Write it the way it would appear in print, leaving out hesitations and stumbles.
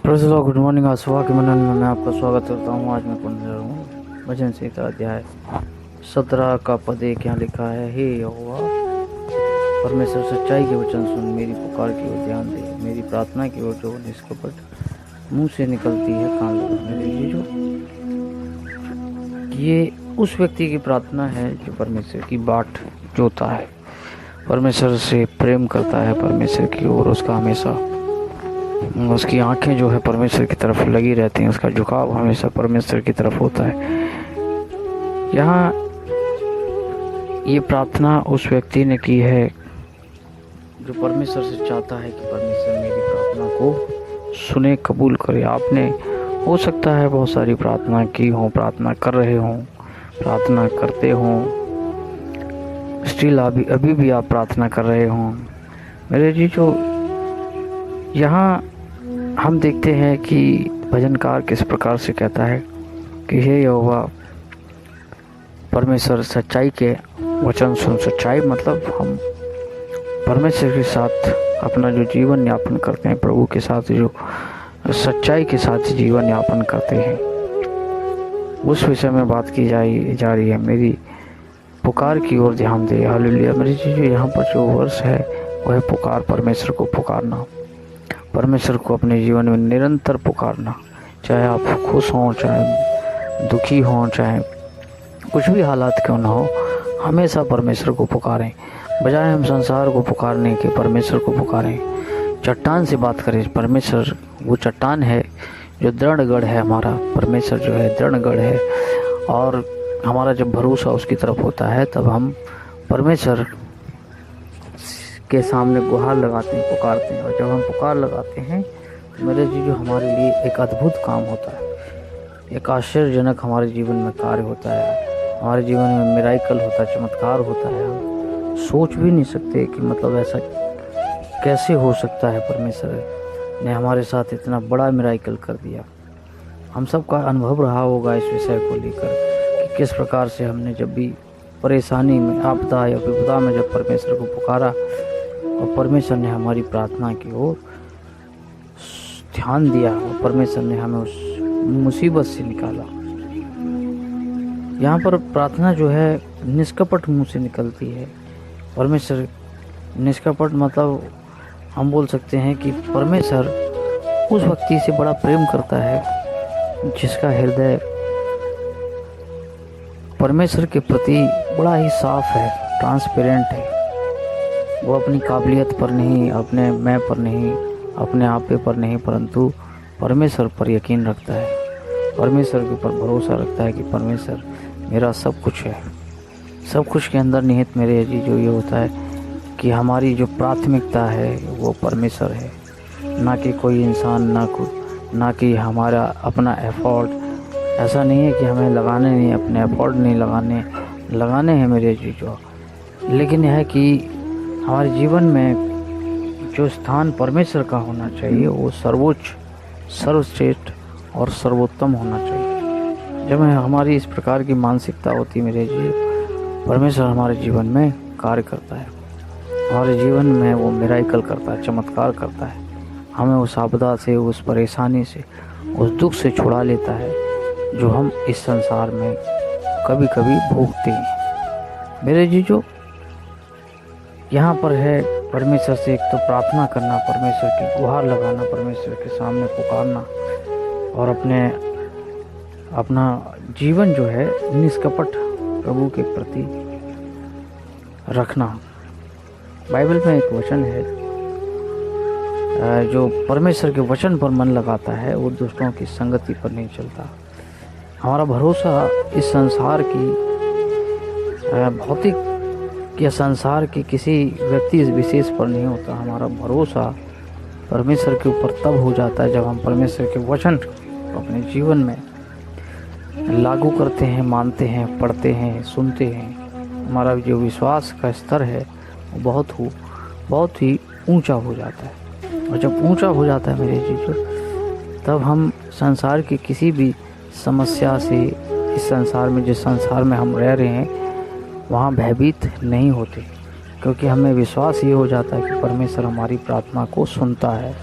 Professor good morning. आज सुबह के मनन में मैं आपका स्वागत करता हूँ। आज मैं पढ़ने जा रहा हूँ भजन संहिता अध्याय 17 का पद एक। यहाँ लिखा है, हे यहोवा परमेश्वर, सच्चाई के वचन सुन, मेरी पुकार की ओर ध्यान दे, मेरी प्रार्थना की ओर जो निष्कपट मुंह से निकलती है कान लगा। मेरे जीजो, ये उस व्यक्ति की प्रार्थना है जो परमेश्वर की बाट जोता है, परमेश्वर से प्रेम करता है, परमेश्वर की ओर उसका हमेशा उसकी आंखें जो है परमेश्वर की तरफ लगी रहती हैं, उसका झुकाव हमेशा परमेश्वर की तरफ होता है। यहाँ ये प्रार्थना उस व्यक्ति ने की है जो परमेश्वर से चाहता है कि परमेश्वर मेरी प्रार्थना को सुने, कबूल करे। आपने हो सकता है बहुत सारी प्रार्थना की हो, प्रार्थना कर रहे हों, प्रार्थना करते हों, स्टिल अभी भी आप प्रार्थना कर रहे हों। मेरे जी, जो यहाँ हम देखते हैं कि भजनकार किस प्रकार से कहता है कि हे यहोवा परमेश्वर, सच्चाई के वचन सुन। सच्चाई मतलब हम परमेश्वर के साथ अपना जो जीवन यापन करते हैं, प्रभु के साथ जो सच्चाई के साथ जीवन यापन करते हैं, उस विषय में बात की जा रही है। मेरी पुकार की ओर ध्यान दे। हालेलुया। मेरी चीज़ यहाँ पर जो वर्ष है वह है पुकार, परमेश्वर को पुकारना, परमेश्वर को अपने जीवन में निरंतर पुकारना। चाहे आप खुश हों, चाहे दुखी हों, चाहे कुछ भी हालात क्यों ना हो, हमेशा परमेश्वर को पुकारें। बजाय हम संसार को पुकारने के, परमेश्वर को पुकारें। चट्टान से बात करें। परमेश्वर वो चट्टान है जो दृढ़गढ़ है हमारा। परमेश्वर जो है दृढ़गढ़ है, और हमारा जब भरोसा उसकी तरफ होता है तब हम परमेश्वर के सामने गुहार लगाते हैं, पुकारते हैं। और जब हम पुकार लगाते हैं तो मेरे जी, जो हमारे लिए एक अद्भुत काम होता है, एक आश्चर्यजनक हमारे जीवन में कार्य होता है, हमारे जीवन में मिराइकल होता है, चमत्कार होता है। हम सोच भी नहीं सकते कि मतलब ऐसा कैसे हो सकता है। परमेश्वर ने हमारे साथ इतना बड़ा मिराइकल कर दिया। हम सबका अनुभव रहा होगा इस विषय को लेकर कि किस प्रकार से हमने जब भी परेशानी में, आपदा या विपदा में जब परमेश्वर को पुकारा और परमेश्वर ने हमारी प्रार्थना की ओर ध्यान दिया और परमेश्वर ने हमें उस मुसीबत से निकाला। यहाँ पर प्रार्थना जो है निष्कपट मुंह से निकलती है। परमेश्वर निष्कपट मतलब हम बोल सकते हैं कि परमेश्वर उस व्यक्ति से बड़ा प्रेम करता है जिसका हृदय परमेश्वर के प्रति बड़ा ही साफ है, ट्रांसपेरेंट है। वो अपनी काबिलियत पर नहीं, अपने मैं पर नहीं, अपने आपे पर नहीं, परंतु परमेश्वर पर यकीन रखता है, परमेश्वर के ऊपर भरोसा रखता है कि परमेश्वर मेरा सब कुछ है। सब कुछ के अंदर निहित मेरे जी जो ये होता है कि हमारी जो प्राथमिकता है वो परमेश्वर है, ना कि कोई इंसान, ना कि हमारा अपना एफर्ट। ऐसा नहीं है कि हमें लगाने नहीं, अपने एफर्ट नहीं लगाने हैं मेरे जी जो, लेकिन यह है कि हमारे जीवन में जो स्थान परमेश्वर का होना चाहिए वो सर्वोच्च, सर्वश्रेष्ठ और सर्वोत्तम होना चाहिए। जब हमारी इस प्रकार की मानसिकता होती है मेरे जी, परमेश्वर हमारे जीवन में कार्य करता है, हमारे जीवन में वो मिराइकल करता है, चमत्कार करता है। हमें उस आपदा से, उस परेशानी से, उस दुख से छुड़ा लेता है जो हम इस संसार में कभी कभी भोगते हैं। मेरे जी जो यहाँ पर है परमेश्वर से एक तो प्रार्थना करना, परमेश्वर की गुहार लगाना, परमेश्वर के सामने पुकारना और अपना जीवन जो है निष्कपट प्रभु के प्रति रखना। बाइबल में एक वचन है, जो परमेश्वर के वचन पर मन लगाता है वो दुष्टों की संगति पर नहीं चलता। हमारा भरोसा इस संसार की भौतिक या संसार के किसी व्यक्ति विशेष पर नहीं होता। हमारा भरोसा परमेश्वर के ऊपर तब हो जाता है जब हम परमेश्वर के वचन को अपने जीवन में लागू करते हैं, मानते हैं, पढ़ते हैं, सुनते हैं। हमारा जो विश्वास का स्तर है वो बहुत ही ऊंचा हो जाता है। और जब ऊंचा हो जाता है मेरे जीजो, तब हम संसार की किसी भी समस्या से, इस संसार में, जिस संसार में हम रह रहे हैं, वहाँ भयभीत नहीं होते, क्योंकि हमें विश्वास ये हो जाता है कि परमेश्वर हमारी प्रार्थना को सुनता है।